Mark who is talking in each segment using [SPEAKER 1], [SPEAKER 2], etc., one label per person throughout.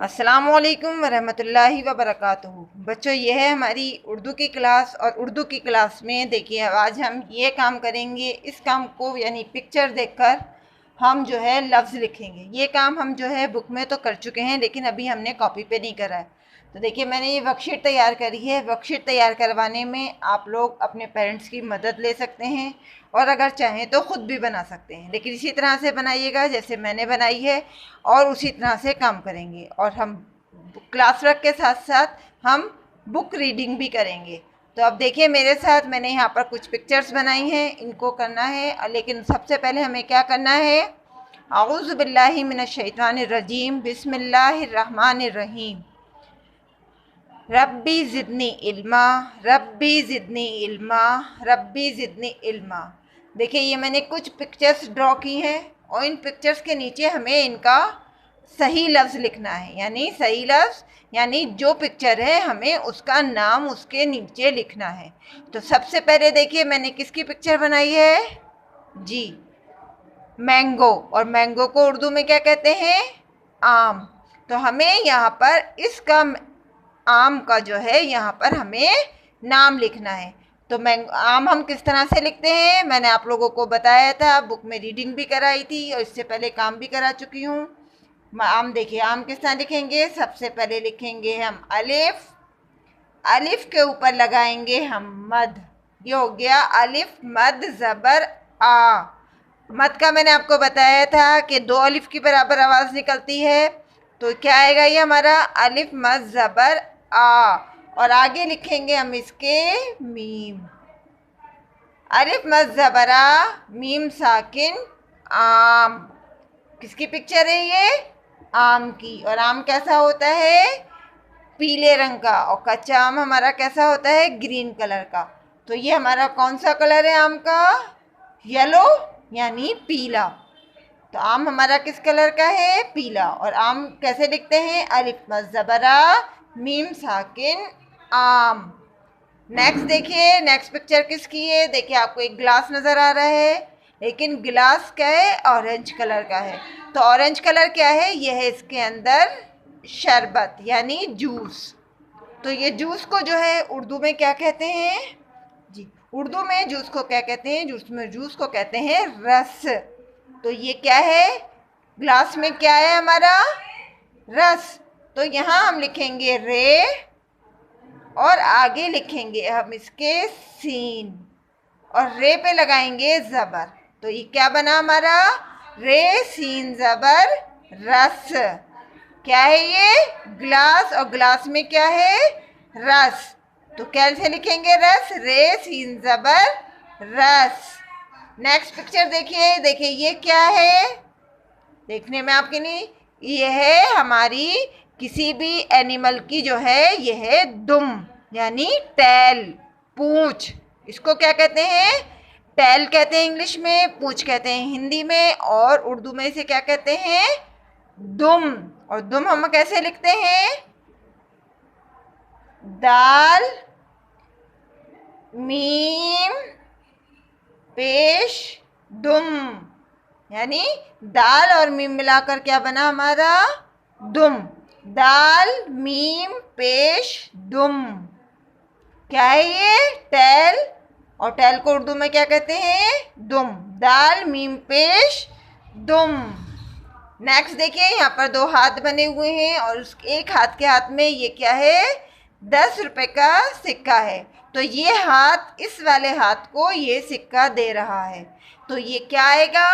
[SPEAKER 1] अस्सलामुअलैकुम वरहमतुल्लाहि वबरकातुहू। बच्चों, ये है हमारी उर्दू की क्लास और उर्दू की क्लास में देखिए आज हम ये काम करेंगे। इस काम को यानी पिक्चर देखकर हम जो है लफ्ज़ लिखेंगे। ये काम हम जो है बुक में तो कर चुके हैं, लेकिन अभी हमने कॉपी पे नहीं करा है। तो देखिए मैंने ये वर्कशीट तैयार करी है। वर्कशीट तैयार करवाने में आप लोग अपने पेरेंट्स की मदद ले सकते हैं और अगर चाहें तो ख़ुद भी बना सकते हैं, लेकिन इसी तरह से बनाइएगा जैसे मैंने बनाई है और उसी तरह से काम करेंगे। और हम क्लास वर्क के साथ साथ हम बुक रीडिंग भी करेंगे। तो अब देखिए मेरे साथ मैंने यहाँ पर कुछ पिक्चर्स बनाई हैं, इनको करना है। लेकिन सबसे पहले हमें क्या करना है, औज़ु बिल्लाहि मिनश शैतानिर रजीम, बिस्मिल्लाहिर रहमानिर रहीम। रब्बी ज़िदनी इल्मा, रब्बी ज़िदनी इल्मा, रब्बी ज़िदनी इल्मा। देखिए ये मैंने कुछ पिक्चर्स ड्रॉ की हैं और इन पिक्चर्स के नीचे हमें इनका सही लफ्ज़ लिखना है। यानी सही लफ्ज़ यानी जो पिक्चर है हमें उसका नाम उसके नीचे लिखना है। तो सबसे पहले देखिए मैंने किसकी पिक्चर बनाई है जी, मैंगो। और मैंगो को उर्दू में क्या कहते हैं, आम। तो हमें यहाँ पर इसका आम का जो है यहाँ पर हमें नाम लिखना है। तो आम हम किस तरह से लिखते हैं मैंने आप लोगों को बताया था, बुक में रीडिंग भी कराई थी और इससे पहले काम भी करा चुकी हूँ। आम देखिए आम किस तरह लिखेंगे, सबसे पहले लिखेंगे हम अलिफ, अलिफ के ऊपर लगाएंगे हम मद। ये हो गया अलिफ मद ज़बर आ। मद का मैंने आपको बताया था कि 2 अलिफ की बराबर आवाज़ निकलती है। तो क्या आएगा ये हमारा अलिफ मद ज़बर आ। और आगे लिखेंगे हम इसके मीम, अलिफ मद ज़बर आ मीम साकिन आम। किसकी पिक्चर है ये, आम की। और आम कैसा होता है, पीले रंग का। और कच्चा आम हमारा कैसा होता है, ग्रीन कलर का। तो ये हमारा कौन सा कलर है आम का, येलो यानी पीला। तो आम हमारा किस कलर का है, पीला। और आम कैसे लिखते हैं, अलिफ मद ज़बर आ मीम साकिन आम। नेक्स्ट देखिए, नेक्स्ट पिक्चर किसकी है, देखिए आपको एक ग्लास नज़र आ रहा है, लेकिन गिलास क्या है, ऑरेंज कलर का है। तो ऑरेंज कलर क्या है, यह है इसके अंदर शरबत यानी जूस। तो ये जूस को जो है उर्दू में क्या कहते हैं जी, उर्दू में जूस को क्या कहते हैं, जूस को कहते हैं रस। तो ये क्या है, ग्लास में क्या है हमारा, रस। तो यहाँ हम लिखेंगे रे और आगे लिखेंगे हम इसके सीन और रे पे लगाएंगे ज़बर। तो ये क्या बना हमारा, रे सीन ज़बर रस। क्या है ये, ग्लास, और ग्लास में क्या है, रस। तो कैसे लिखेंगे रस, रे सीन ज़बर रस। नेक्स्ट पिक्चर देखिए, देखिए ये क्या है, देखने में आपके नहीं, ये है हमारी किसी भी एनिमल की जो है, ये है दुम यानी टैल, पूंछ। इसको क्या कहते हैं, टैल कहते हैं इंग्लिश में, पूंछ कहते हैं हिंदी में, और उर्दू में इसे क्या कहते हैं, दुम। और दुम हम कैसे लिखते हैं, दाल मीम पेश दुम, यानी दाल और मीम मिलाकर क्या बना हमारा, दुम। दाल मीम पेश दुम। क्या है ये, टैल। और टैल को उर्दू में क्या कहते हैं, दुम। दाल मीम पेश दुम। नेक्स्ट देखिए, यहाँ पर 2 हाथ बने हुए हैं और उस एक हाथ के हाथ में ये क्या है, 10 रुपए का सिक्का है। तो ये हाथ इस वाले हाथ को ये सिक्का दे रहा है। तो ये क्या आएगा,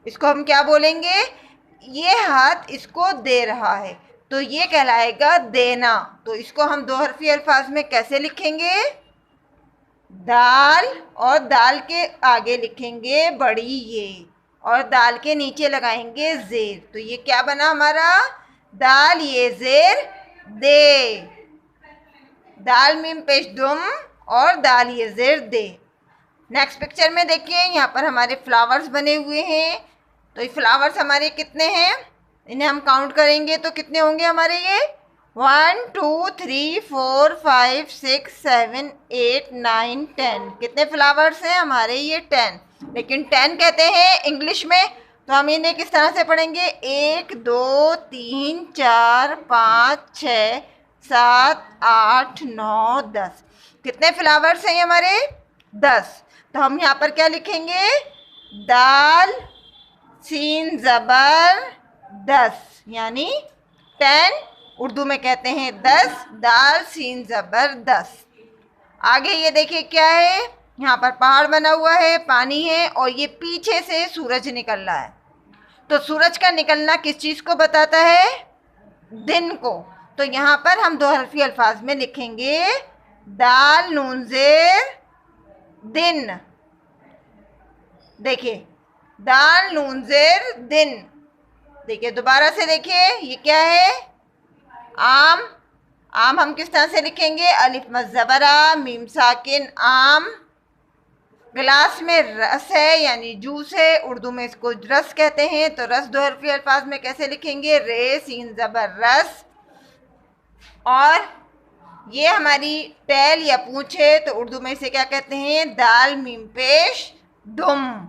[SPEAKER 1] इसको हम क्या बोलेंगे, ये हाथ इसको दे रहा है, तो ये कहलाएगा देना। तो इसको हम 2 हरफी अल्फाज में कैसे लिखेंगे, दाल और दाल के आगे लिखेंगे बड़ी ये, और दाल के नीचे लगाएंगे जेर। तो ये क्या बना हमारा, दाल ये जेर दे, दाल मीम पेश दुम और दाल ये जेर दे। नेक्स्ट पिक्चर में देखिए, यहाँ पर हमारे फ्लावर्स बने हुए हैं। तो ये फ्लावर्स हमारे कितने हैं, इन्हें हम काउंट करेंगे तो कितने होंगे हमारे, ये 1 2 3 4 5 6 7 8 9 10। कितने फ्लावर्स हैं हमारे, ये 10। लेकिन 10 कहते हैं इंग्लिश में तो हम इन्हें किस तरह से पढ़ेंगे? 1 2 3 4 5 6 7 8 9 10। कितने फ्लावर्स हैं हमारे? 10। तो हम यहाँ पर क्या लिखेंगे? दाल सीन ज़बर 10, यानी 10, उर्दू में कहते हैं 10। दाल सीन ज़बर 10। आगे ये देखिए क्या है, यहाँ पर पहाड़ बना हुआ है, पानी है और ये पीछे से सूरज निकल रहा है। तो सूरज का निकलना किस चीज़ को बताता है? दिन को। तो यहाँ पर हम दो हरफी अल्फाज में लिखेंगे दाल नून ज़ेर दिन। देखिए दाल नून ज़ेर दिन। देखिए दोबारा से देखिए ये क्या है? आम। आम हम किस तरह से लिखेंगे? अलिफ मद ज़बर आ, मीम साकिन आम। गिलास में रस है यानी जूस है, उर्दू में इसको रस कहते हैं। तो रस दो हरफी अल्फाज में कैसे लिखेंगे? रे सीन ज़बर रस। और ये हमारी टैल या पूंछ है, तो उर्दू में इसे क्या कहते हैं? दाल मीम पेश दुम।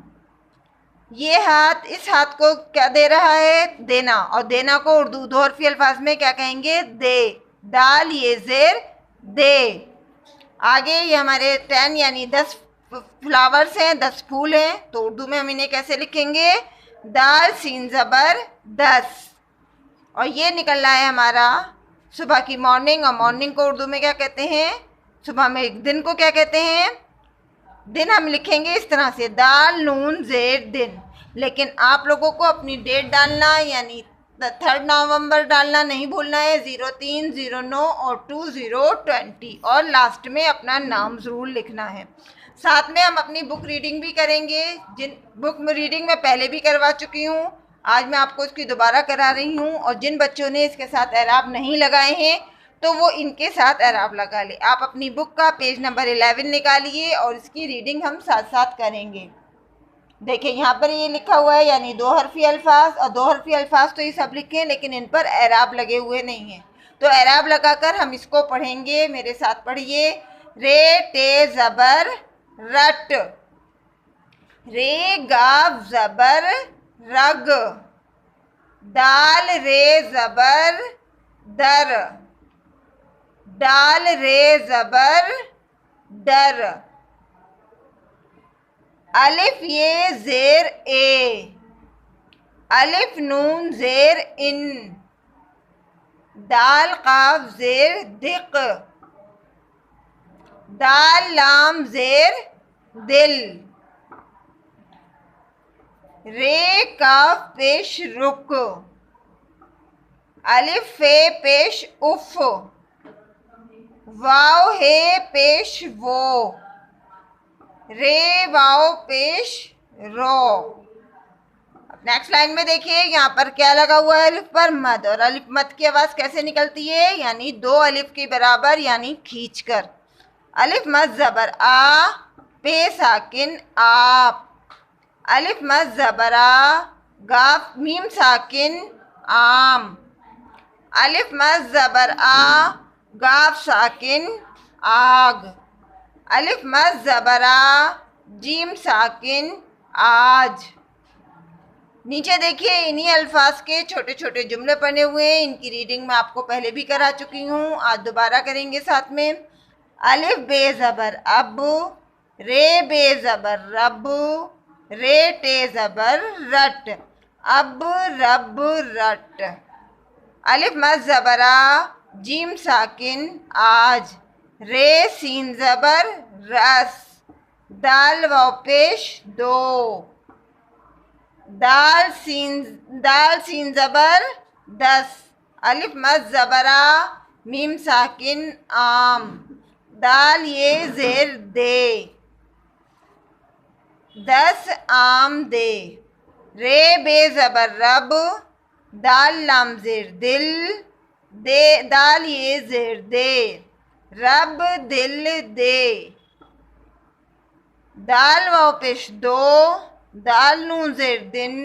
[SPEAKER 1] ये हाथ, इस हाथ को क्या दे रहा है? देना। और देना को उर्दू दो हरफी अल्फाज में क्या कहेंगे? दे। दाल ये ज़ेर दे। आगे ये हमारे 10 यानी 10 फ्लावर्स हैं, 10 फूल हैं। तो उर्दू में हम इन्हें कैसे लिखेंगे? दाल सीन ज़बर 10। और ये निकल रहा है हमारा सुबह की मॉर्निंग। और मॉर्निंग को उर्दू में क्या कहते हैं? सुबह में दिन को क्या कहते हैं? दिन हम लिखेंगे इस तरह से दाल नून ज़ेर दिन। लेकिन आप लोगों को अपनी डेट डालना यानी 3 नवंबर डालना नहीं भूलना है। 03 09 और 2020 और लास्ट में अपना नाम ज़रूर लिखना है। साथ में हम अपनी बुक रीडिंग भी करेंगे, जिन बुक रीडिंग मैं पहले भी करवा चुकी हूँ, आज मैं आपको इसकी दोबारा करा रही हूँ। और जिन बच्चों ने इसके साथ एराब नहीं लगाए हैं तो वो इनके साथ एराब लगा ले। आप अपनी बुक का पेज नंबर 11 निकालिए और इसकी रीडिंग हम साथ साथ करेंगे। देखिए यहाँ पर ये लिखा हुआ है यानी दो हरफी अल्फाज। और दो हरफी अल्फाज तो ये सब लिखे हैं लेकिन इन पर एराब लगे हुए नहीं हैं। तो एराब लगाकर हम इसको पढ़ेंगे। मेरे साथ पढ़िए। रे टे ज़बर रट, रे गाव ज़बर रग, दाल रे ज़बर दर, दाल रे ज़बर डर, अलिफ ये ज़ेर ए, अलिफ नून ज़ेर इन, दाल काफ ज़ेर दिक, दाल लाम ज़ेर दिल, रे काफ पेश रुक, अलिफ फे पेश उफ, वाव हे पेश वो, रे वाव पेश रो। नेक्स्ट लाइन में देखिए यहाँ पर क्या लगा हुआ है? अलिफ पर मद। और अलिफ मद की आवाज़ कैसे निकलती है? यानी दो अलिफ के बराबर यानी खींचकर। अलिफ मद ज़बर आ, पे साकिन आप, अलिफ मद ज़बर आ, गाफ मीम साकिन आम, अलिफ मद ज़बर आ, गाफ साकिन आग, अलिफ मद ज़बर आ, जीम साकिन आज। नीचे देखिए इन्हीं अल्फाज के छोटे छोटे जुमले बने हुए हैं। इनकी रीडिंग मैं आपको पहले भी करा चुकी हूँ, आज दोबारा करेंगे साथ में। अलिफ बे ज़बर अब, रे बे ज़बर रब, रे टे ज़बर रट, अब रब रट, अलिफ मद ज़बर आ, जीम साकिन आज, रे सीन ज़बर रस, दाल वाव पेश दो, दाल सीन ज़बर 10, अलिफ मद ज़बर आ, मीम साकिन आम, दाल ये ज़ेर दे, 10 आम दे, रे बे ज़बर रब, दाल लाम ज़ेर दिल, दे दाल ये ज़ेर दे, रब दिल दे, दाल वाव पेश दो, दाल नून ज़ेर दिन,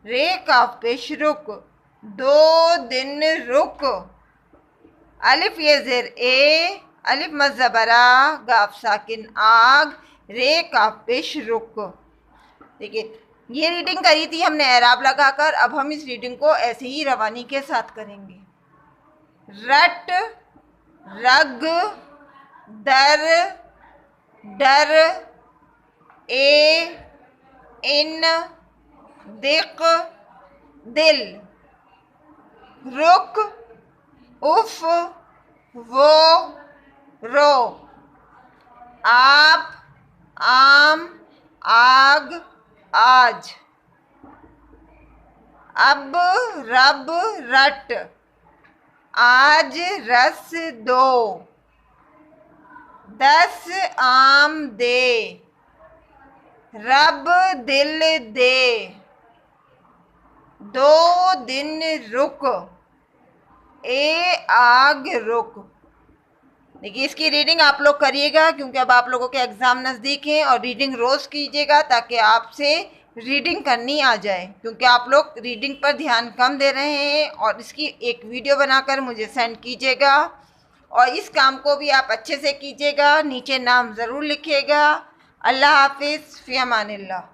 [SPEAKER 1] रे काफ पेश रुक, दो दिन रुक, अलिफ ये ज़ेर ए, अलिफ मद ज़बर आ, गाफ साकिन आग, रे काफ पेश रुक। देखिए ये रीडिंग करी थी हमने एराब लगाकर, अब हम इस रीडिंग को ऐसे ही रवानी के साथ करेंगे। रट, रग, दर, डर, ए, इन, दिक, दिल, रुक, उफ, वो, रो, आप, आम, आग, आज, अब, रब, रट, आज रस दो, 10 आम दे, रब दिल दे, 2 दिन रुक, ए आग रुक। देखिए इसकी रीडिंग आप लोग करिएगा क्योंकि अब आप लोगों के एग्ज़ाम नज़दीक हैं, और रीडिंग रोज़ कीजिएगा ताकि आपसे रीडिंग करनी आ जाए, क्योंकि आप लोग रीडिंग पर ध्यान कम दे रहे हैं। और इसकी एक वीडियो बनाकर मुझे सेंड कीजिएगा, और इस काम को भी आप अच्छे से कीजिएगा। नीचे नाम ज़रूर लिखिएगा। अल्लाह हाफिज़, फ़ी अमानिल्लाह।